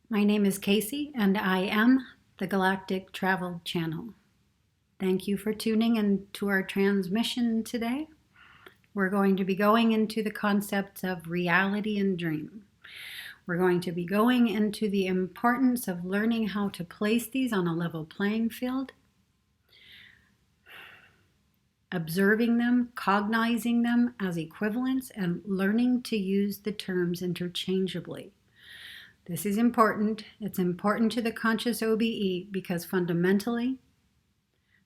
My name is Casey, and I am the Galactic Travel Channel. Thank you for tuning in to our transmission today. We're going to be going into the concepts of reality and dream. We're going to be going into the importance of learning how to place these on a level playing field, observing them, cognizing them as equivalents, and learning to use the terms interchangeably. This is important. It's important to the conscious OBE because fundamentally,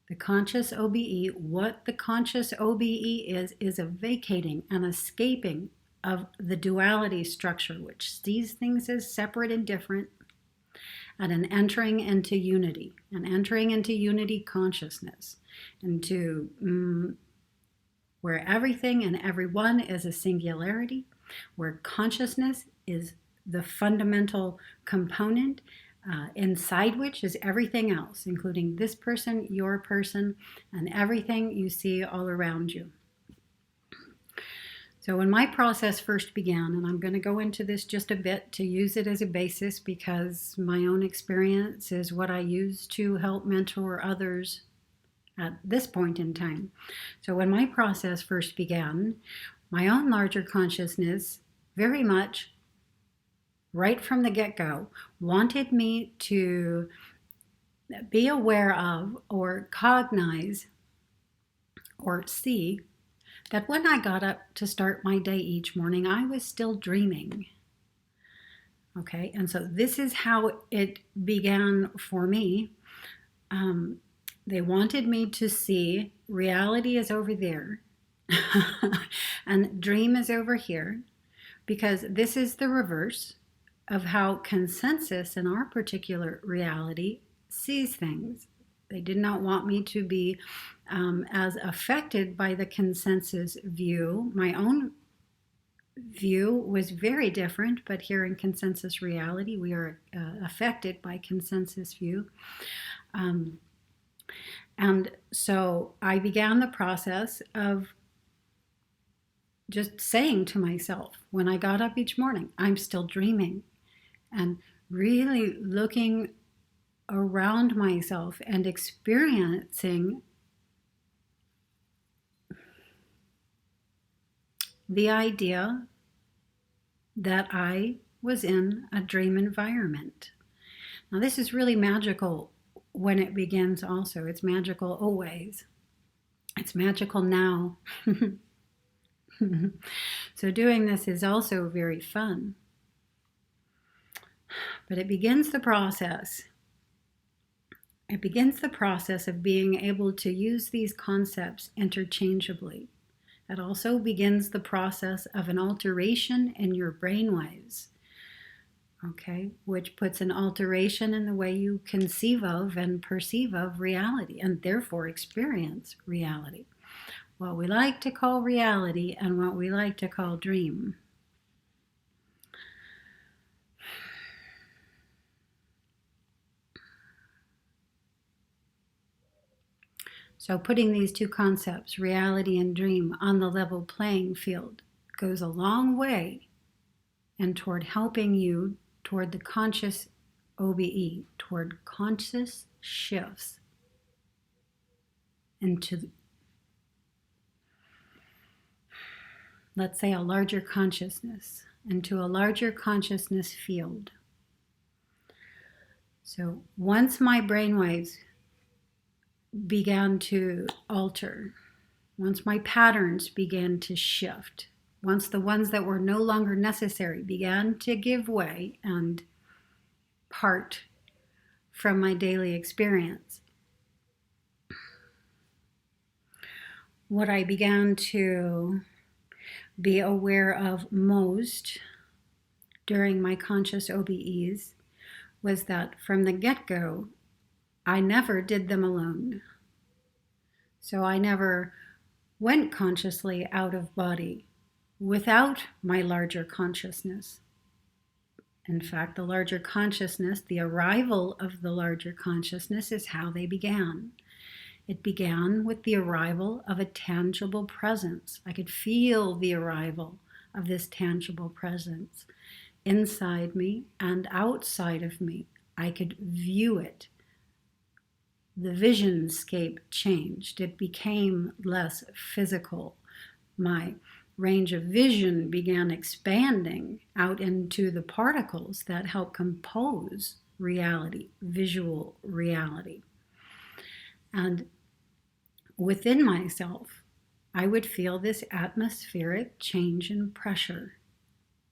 the conscious OBE, what the conscious OBE is a vacating and escaping of the duality structure, which sees things as separate and different, and an entering into unity, consciousness, into where everything and everyone is a singularity, where consciousness is the fundamental component, inside which is everything else, including this person, your person, and everything you see all around you. So when my process first began, and I'm going to go into this just a bit to use it as a basis because my own experience is what I use to help mentor others at this point in time. So when my process first began, my own larger consciousness very much right from the get-go wanted me to be aware of or cognize or see that when I got up to start my day each morning, I was still dreaming. Okay, and so this is how it began for me. They wanted me to see reality is over there and dream is over here, because this is the reverse of how consensus in our particular reality sees things. They did not want me to be as affected by the consensus view. My own view was very different, but here in consensus reality, we are affected by consensus view. And so I began the process of just saying to myself, when I got up each morning, I'm still dreaming, and really looking around myself and experiencing the idea that I was in a dream environment. Now, this is really magical when it begins also. It's magical always. It's magical now. So doing this is also very fun. But it begins the process. It begins the process of being able to use these concepts interchangeably. It also begins the process of an alteration in your brainwaves, okay, which puts an alteration in the way you conceive of and perceive of reality, and therefore experience reality. What we like to call reality and what we like to call dream. So putting these two concepts, reality and dream, on the level playing field goes a long way and toward helping you toward the conscious OBE, toward conscious shifts into, let's say, a larger consciousness, into a larger consciousness field. So once my brainwaves began to alter, once my patterns began to shift, once the ones that were no longer necessary began to give way and part from my daily experience, what I began to be aware of most during my conscious OBEs was that from the get-go, I never did them alone. So I never went consciously out of body without my larger consciousness. In fact, the larger consciousness, the arrival of the larger consciousness is how they began. It began with the arrival of a tangible presence. I could feel the arrival of this tangible presence. inside me and outside of me. I could view it. The visionscape changed. It became less physical. My range of vision began expanding out into the particles that help compose reality, visual reality. And within myself, I would feel this atmospheric change in pressure.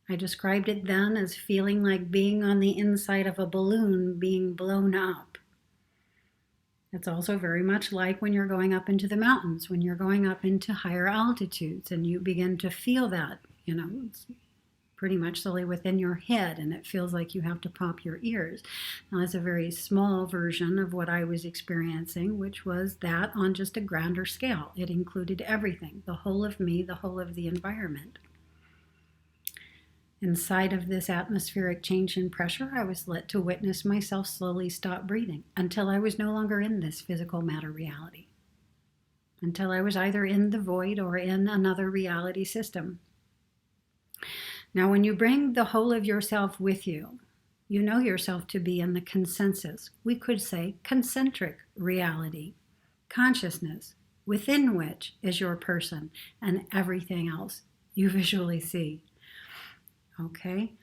I described it then as feeling like being on the inside of a balloon being blown up. It's also very much like when you're going up into the mountains, when you're going up into higher altitudes and you begin to feel that, it's pretty much solely within your head and it feels like you have to pop your ears. Now, that's a very small version of what I was experiencing, which was that on just a grander scale. It included everything, the whole of me, the whole of the environment. Inside of this atmospheric change in pressure, I was let to witness myself slowly stop breathing until I was no longer in this physical matter reality, until I was either in the void or in another reality system. Now, when you bring the whole of yourself with you, you know yourself to be in the consensus, we could say concentric reality, consciousness, within which is your person and everything else you visually see. Okay?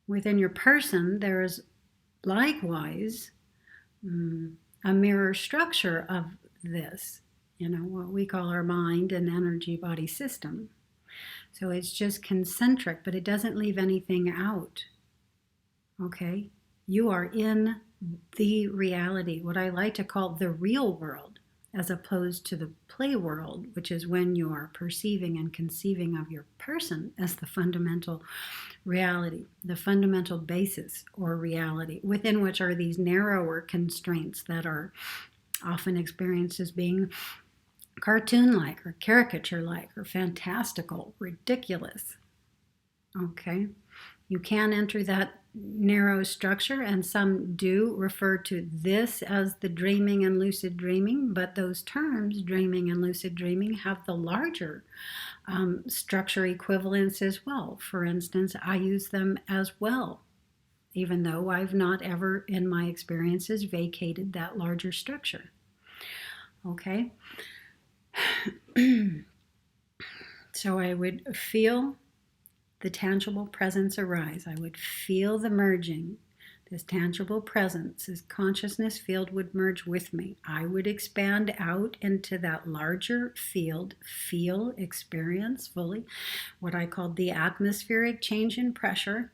Within your person, there is likewise a mirror structure of this, what we call our mind and energy body system. So it's just concentric, but it doesn't leave anything out. Okay? You are in the reality, what I like to call the real world, as opposed to the play world, which is when you are perceiving and conceiving of your person as the fundamental reality, the fundamental basis or reality, within which are these narrower constraints that are often experienced as being cartoon-like or caricature-like or fantastical, ridiculous. Okay? You can enter that narrow structure, and some do refer to this as the dreaming and lucid dreaming, but those terms, dreaming and lucid dreaming, have the larger structure equivalents as well. For instance, I use them as well, even though I've not ever, in my experiences, vacated that larger structure. Okay? So I would feel the tangible presence arise. I would feel the merging. This tangible presence, this consciousness field would merge with me. I would expand out into that larger field, feel, experience fully what I called the atmospheric change in pressure,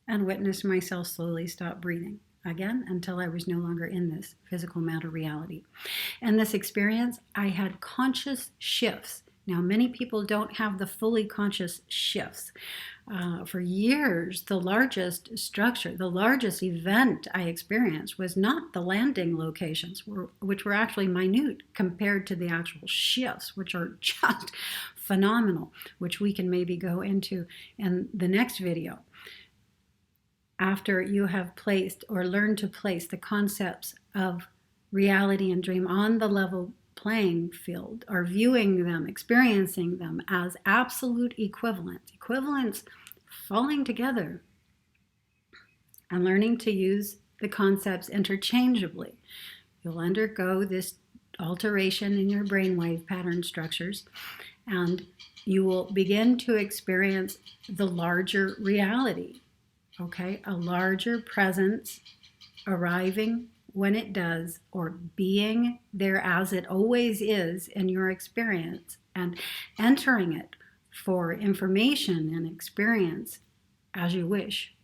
and witness myself slowly stop breathing. Again, until I was no longer in this physical matter reality. And this experience, I had conscious shifts. Now, many people don't have the fully conscious shifts. For years, the largest structure, the largest event I experienced was not the landing locations, which were actually minute compared to the actual shifts, which are just phenomenal, which we can maybe go into in the next video. After you have placed or learned to place the concepts of reality and dream on the level playing field, or viewing them, experiencing them as absolute equivalents falling together, and learning to use the concepts interchangeably, you'll undergo this alteration in your brainwave pattern structures, and you will begin to experience the larger reality. Okay, a larger presence arriving when it does, or being there as it always is in your experience, and entering it for information and experience as you wish.